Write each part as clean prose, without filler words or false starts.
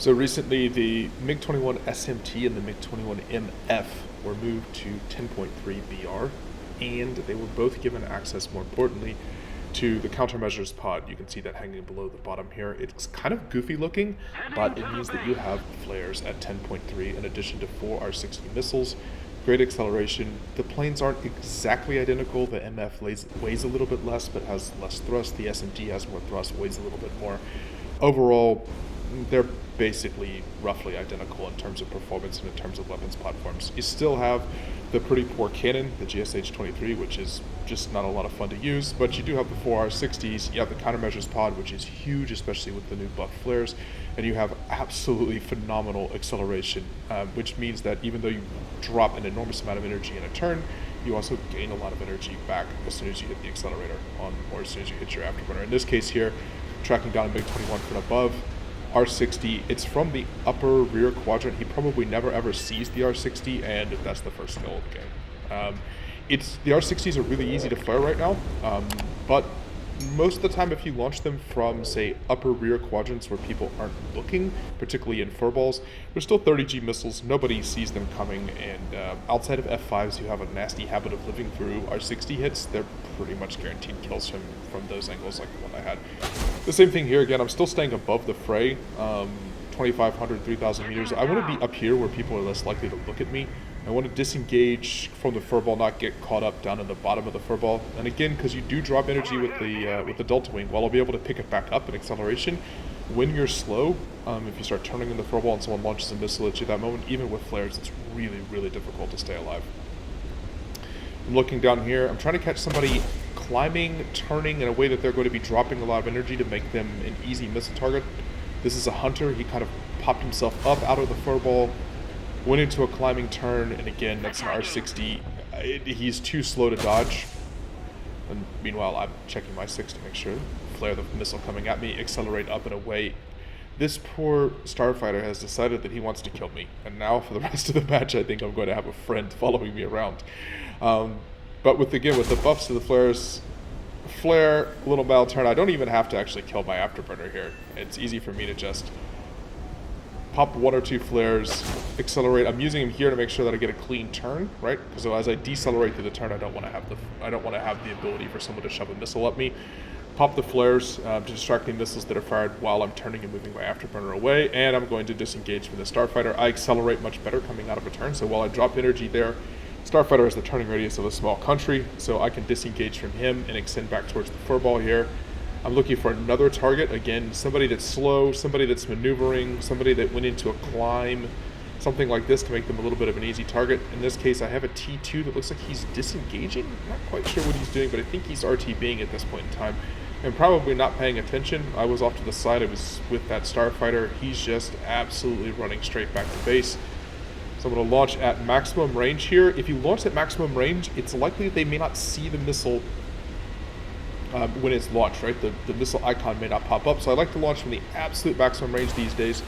So recently the MiG-21SMT and the MiG-21MF were moved to 10.3 BR, and they were both given access, more importantly, to the countermeasures pod. You can see that hanging below the bottom here. It's kind of goofy looking, but it means that you have flares at 10.3 in addition to 4 R-60 missiles. Great acceleration. The planes aren't exactly identical. The MF weighs a little bit less, but has less thrust. The SMT has more thrust, weighs a little bit more. Overall, they're basically roughly identical in terms of performance and in terms of weapons platforms. You still have the pretty poor cannon, the GSH-23, which is just not a lot of fun to use, but you do have the 4 R-60s, you have the countermeasures pod, which is huge, especially with the new buff flares, and you have absolutely phenomenal acceleration, which means that even though you drop an enormous amount of energy in a turn, you also gain a lot of energy back as soon as you hit the accelerator or as soon as you hit your afterburner. In this case here, tracking down a MiG-21 from above, R-60, it's from the upper rear quadrant. He probably never ever sees the R-60, and that's the first kill of the game. The R-60s are really easy to flare right now, but most of the time if you launch them from, say, upper rear quadrants where people aren't looking, particularly in furballs, they're still 30G missiles, nobody sees them coming, and outside of F5s who have a nasty habit of living through R-60 hits, they're pretty much guaranteed kills from those angles like the one I had. The same thing here, again, I'm still staying above the fray, 2,500, 3,000 meters. I want to be up here where people are less likely to look at me. I want to disengage from the furball, not get caught up down in the bottom of the furball. And again, because you do drop energy with the delta wing, while I'll be able to pick it back up in acceleration, when you're slow, if you start turning in the furball and someone launches a missile at you at that moment, even with flares, it's really, really difficult to stay alive. I'm looking down here. I'm trying to catch somebody climbing, turning in a way that they're going to be dropping a lot of energy to make them an easy missile target. This is a hunter. He kind of popped himself up out of the furball, went into a climbing turn, and again, that's an R-60. He's too slow to dodge. And meanwhile, I'm checking my 6 to make sure. Flare the missile coming at me, accelerate up and away. This poor starfighter has decided that he wants to kill me, and now for the rest of the match, I think I'm going to have a friend following me around. But with the buffs to the flares, flare, little battle turn, I don't even have to actually kill my afterburner here. It's easy for me to just pop 1 or 2 flares, accelerate. I'm using them here to make sure that I get a clean turn, right? Because as I decelerate through the turn, I don't want to have the ability for someone to shove a missile at me. Pop the flares to distract the missiles that are fired while I'm turning and moving my afterburner away, and I'm going to disengage from the starfighter. I accelerate much better coming out of a turn, so while I drop energy there, starfighter has the turning radius of a small country, so I can disengage from him and extend back towards the furball here. I'm looking for another target, again, somebody that's slow, somebody that's maneuvering, somebody that went into a climb, something like this to make them a little bit of an easy target. In this case, I have a T2 that looks like he's disengaging. I'm not quite sure what he's doing, but I think he's RTBing at this point in time, and probably not paying attention. I was off to the side, I was with that starfighter. He's just absolutely running straight back to base. So I'm going to launch at maximum range here. If you launch at maximum range, it's likely that they may not see the missile when it's launched, right? The missile icon may not pop up. So I like to launch from the absolute maximum range these days.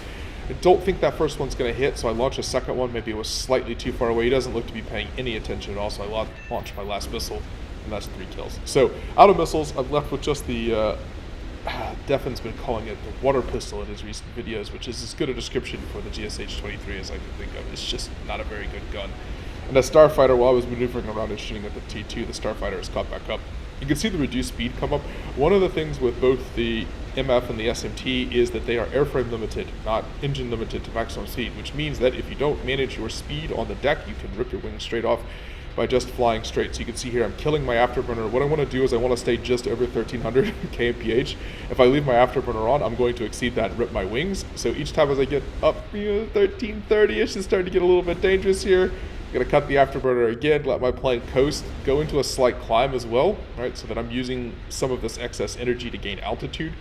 I don't think that first one's going to hit, so I launch a second one. Maybe it was slightly too far away. He doesn't look to be paying any attention at all, so I launch my last missile, and that's 3 kills. So out of missiles, I'm left with just the Deffin's been calling it the water pistol in his recent videos, which is as good a description for the GSH-23 as I can think of. It's just not a very good gun. And the starfighter, while I was maneuvering around and shooting at the T2, the starfighter has caught back up. You can see the reduced speed come up. One of the things with both the MF and the SMT is that they are airframe limited, not engine limited to maximum speed, which means that if you don't manage your speed on the deck, you can rip your wings straight off by just flying straight. So you can see here I'm killing my afterburner. What I want to do is I want to stay just over 1300 kmph. If I leave my afterburner on, I'm going to exceed that and rip my wings. So each time as I get up 1330-ish, it's starting to get a little bit dangerous here. I'm going to cut the afterburner again, let my plane coast, go into a slight climb as well, right, so that I'm using some of this excess energy to gain altitude.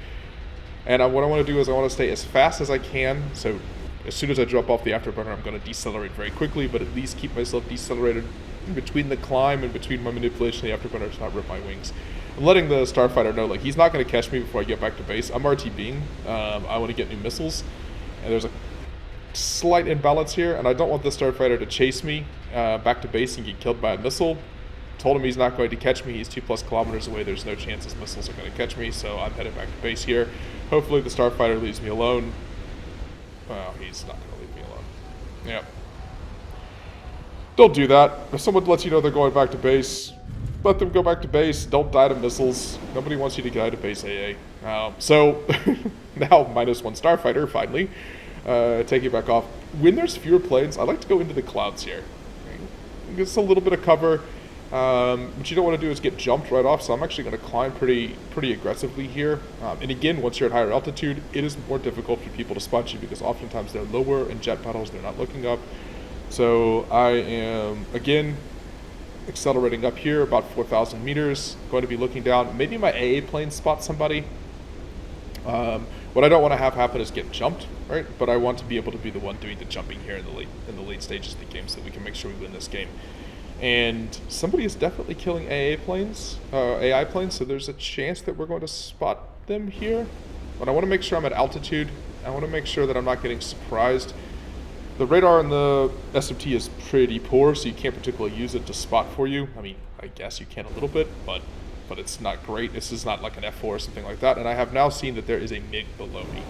And what I want to do is I want to stay as fast as I can, so as soon as I drop off the afterburner, I'm going to decelerate very quickly, but at least keep myself decelerated in between the climb and between my manipulation of the afterburner to not rip my wings. I'm letting the starfighter know, like, he's not going to catch me before I get back to base. I'm RTBing. I want to get new missiles, and there's a slight imbalance here, and I don't want the starfighter to chase me back to base and get killed by a missile. Told him he's not going to catch me. He's 2+ kilometers away. There's no chance his missiles are going to catch me, so I'm headed back to base here. Hopefully the starfighter leaves me alone. Well, he's not going to leave me alone. Yep. Don't do that. If someone lets you know they're going back to base, let them go back to base. Don't die to missiles. Nobody wants you to die to base AA. So, now -1 Starfighter, finally. Take it back off. When there's fewer planes, I like to go into the clouds here. It's a little bit of cover. What you don't want to do is get jumped right off, so I'm actually going to climb pretty aggressively here. And again, once you're at higher altitude, it is more difficult for people to spot you because oftentimes they're lower in jet battles, they're not looking up. So I am, again, accelerating up here about 4,000 meters, going to be looking down. Maybe my AA plane spots somebody. What I don't want to have happen is get jumped, right? But I want to be able to be the one doing the jumping here in the late stages of the game so that we can make sure we win this game. And somebody is definitely killing AI planes, so there's a chance that we're going to spot them here. But I want to make sure I'm at altitude. I want to make sure that I'm not getting surprised. The radar in the SMT is pretty poor, so you can't particularly use it to spot for you. I mean, I guess you can a little bit, but it's not great. This is not like an F4 or something like that. And I have now seen that there is a MiG below me.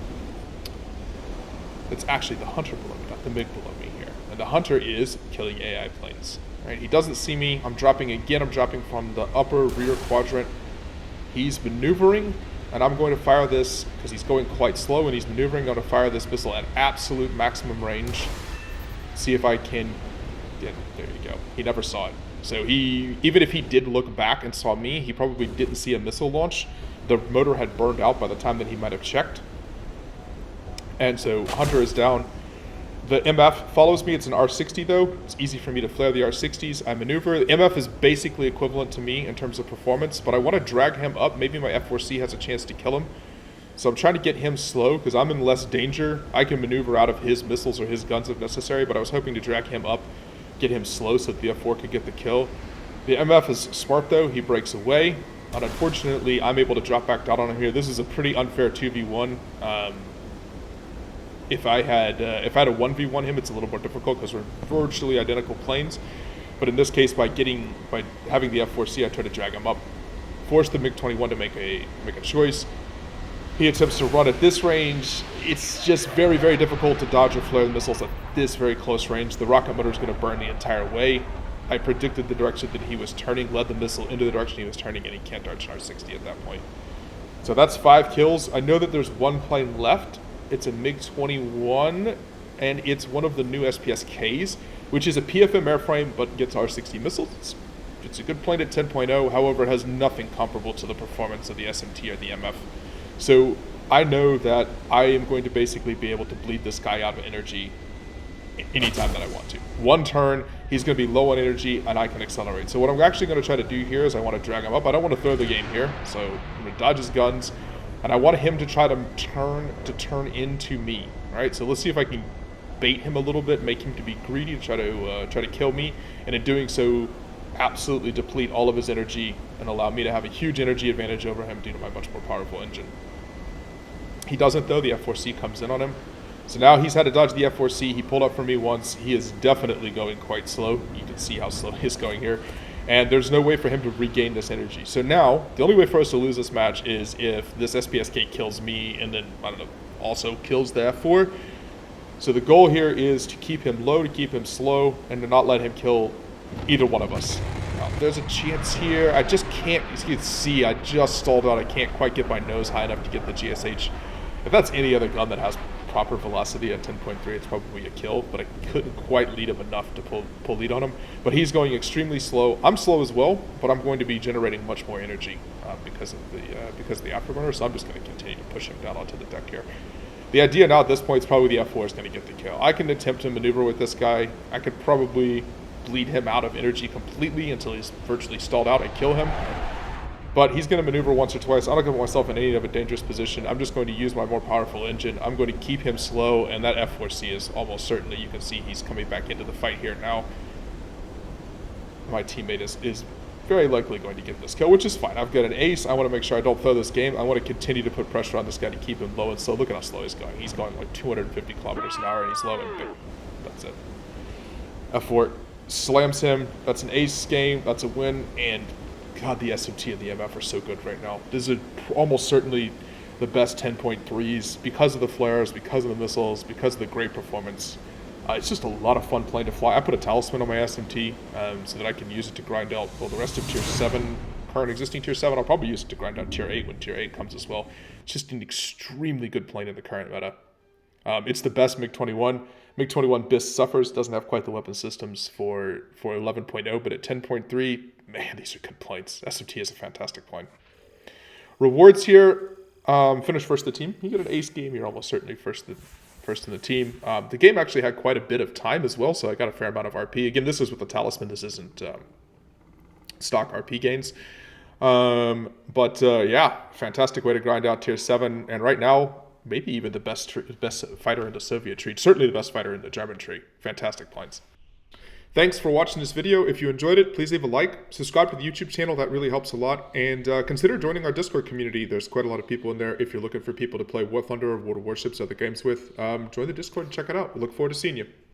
It's actually the Hunter below me, not the MiG below me here. And the Hunter is killing AI planes. Right? He doesn't see me. I'm dropping again. I'm dropping from the upper rear quadrant. He's maneuvering, and I'm going to fire this because he's going quite slow and he's maneuvering. I'm going to fire this missile at absolute maximum range. See if I can. Yeah, there you go. He never saw it. So even if he did look back and saw me, he probably didn't see a missile launch. The motor had burned out by the time that he might have checked. And so Hunter is down. The MF follows me. It's an R60 though. It's easy for me to flare the R60s. I maneuver. The MF is basically equivalent to me in terms of performance, but I want to drag him up. Maybe my F4C has a chance to kill him. So I'm trying to get him slow because I'm in less danger. I can maneuver out of his missiles or his guns if necessary, but I was hoping to drag him up, get him slow so that the F4 could get the kill. The MF is smart though. He breaks away. And unfortunately, I'm able to drop back down on him here. This is a pretty unfair 2v1. If I had a 1v1 him, it's a little more difficult because we're virtually identical planes. But in this case, by having the F4C, I try to drag him up, force the MiG-21 to make a choice. He attempts to run at this range. It's just very, very difficult to dodge or flare the missiles at this very close range. The rocket motor is going to burn the entire way. I predicted the direction that he was turning, led the missile into the direction he was turning, and he can't dodge an R60 at that point. So that's 5 kills. I know that there's one plane left. It's a MiG-21, and it's one of the new SPSKs, which is a PFM airframe, but gets R60 missiles. It's a good plane at 10.0, however, it has nothing comparable to the performance of the SMT or the MF. So I know that I am going to basically be able to bleed this guy out of energy anytime that I want to. One turn, he's going to be low on energy, and I can accelerate. So what I'm actually going to try to do here is I want to drag him up. I don't want to throw the game here, so I'm going to dodge his guns. And I want him to try to turn into me. All right, so let's see if I can bait him a little bit, make him to be greedy, to try to kill me, and in doing so, absolutely deplete all of his energy and allow me to have a huge energy advantage over him due to my much more powerful engine. He doesn't though. The F4C comes in on him, so now he's had to dodge the F4C. He pulled up for me once. He is definitely going quite slow. You can see how slow he's going here. And there's no way for him to regain this energy. So now, the only way for us to lose this match is if this SPSK kills me and then, I don't know, also kills the F4. So the goal here is to keep him low, to keep him slow, and to not let him kill either one of us. Now, there's a chance here. I just can't, as you can see, I just stalled out. I can't quite get my nose high enough to get the GSH. If that's any other gun that has proper velocity at 10.3, it's probably a kill, but I couldn't quite lead him enough to pull lead on him. But he's going extremely slow. I'm slow as well, but I'm going to be generating much more energy because of the afterburner, so I'm just going to continue to push him down onto the deck here. The idea now at this point is probably the F4 is going to get the kill. I can attempt to maneuver with this guy. I could probably bleed him out of energy completely until he's virtually stalled out and kill him. But he's going to maneuver once or twice. I'm not going to put myself in any of a dangerous position. I'm just going to use my more powerful engine. I'm going to keep him slow, and that F4C is almost certainly, you can see he's coming back into the fight here now. My teammate is very likely going to get this kill, which is fine. I've got an ace. I want to make sure I don't throw this game. I want to continue to put pressure on this guy to keep him low and slow. Look at how slow he's going. He's going like 250 kilometers an hour, and he's low, and boom. That's it. F4 slams him. That's an ace game. That's a win, and God, the SMT and the MF are so good right now. This is almost certainly the best 10.3s because of the flares, because of the missiles, because of the great performance. It's just a lot of fun plane to fly. I put a talisman on my SMT so that I can use it to grind out the rest of Tier 7, current existing Tier 7. I'll probably use it to grind out Tier 8 when Tier 8 comes as well. It's just an extremely good plane in the current meta. It's the best MiG-21. MiG-21 BIS suffers, doesn't have quite the weapon systems for 11.0, but at 10.3, man, these are good planes. SMT is a fantastic plane. Rewards here, finish first in the team. You get an ace game, you're almost certainly first in the team. The game actually had quite a bit of time as well, so I got a fair amount of RP. Again, this is with the talisman, this isn't stock RP gains. Yeah, fantastic way to grind out Tier 7, and right now, maybe even the best fighter in the Soviet tree. Certainly the best fighter in the German tree. Fantastic planes. Thanks for watching this video. If you enjoyed it, please leave a like. Subscribe to the YouTube channel. That really helps a lot. And consider joining our Discord community. There's quite a lot of people in there. If you're looking for people to play War Thunder or World of Warships, other games with, join the Discord and check it out. We look forward to seeing you.